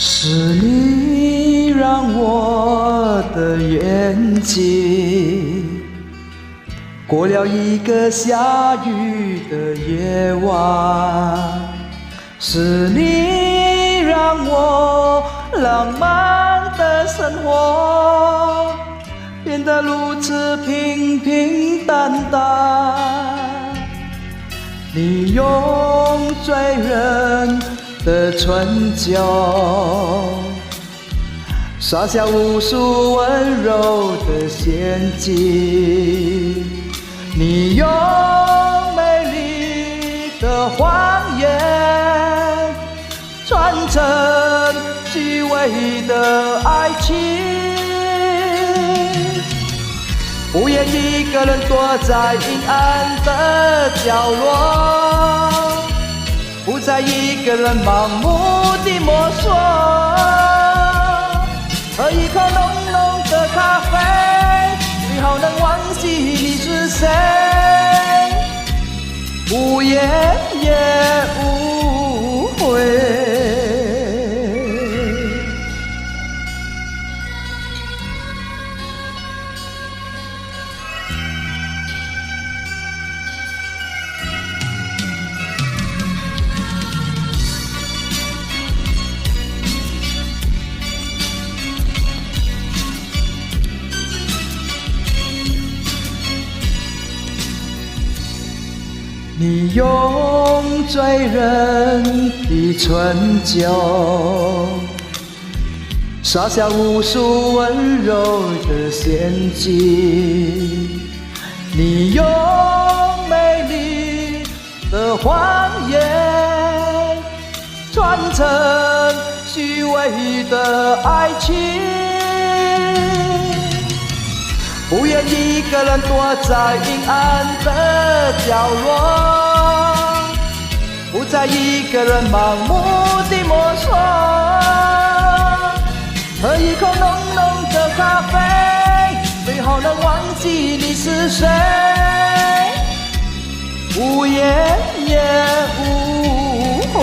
是你让我的眼睛过了一个下雨的夜晚，是你让我浪漫的生活变得如此平平淡淡。你用醉人的醇酒洒下无数温柔的陷阱，你用美丽的谎言传承虚伪的爱情，不愿一个人躲在阴暗的角落，不再一个人盲目地摸索，喝一口浓浓的咖啡，最好能忘记你是谁，无言也无悔。你用醉人的醇酒洒下无数温柔的陷阱，你用美丽的谎言传承虚伪的爱情，不愿一个人躲在阴暗的角落，不再一个人盲目地摸索，喝一口浓浓的咖啡，最好能忘记你是谁，无言也无悔，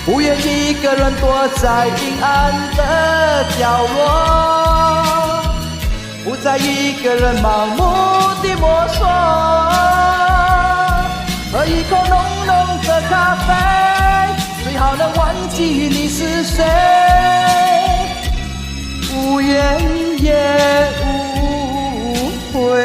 不愿一个人躲在阴暗的角落，不再一个人盲目地摸索，喝一口浓浓的咖啡，最好能忘记你是谁，无言也无悔。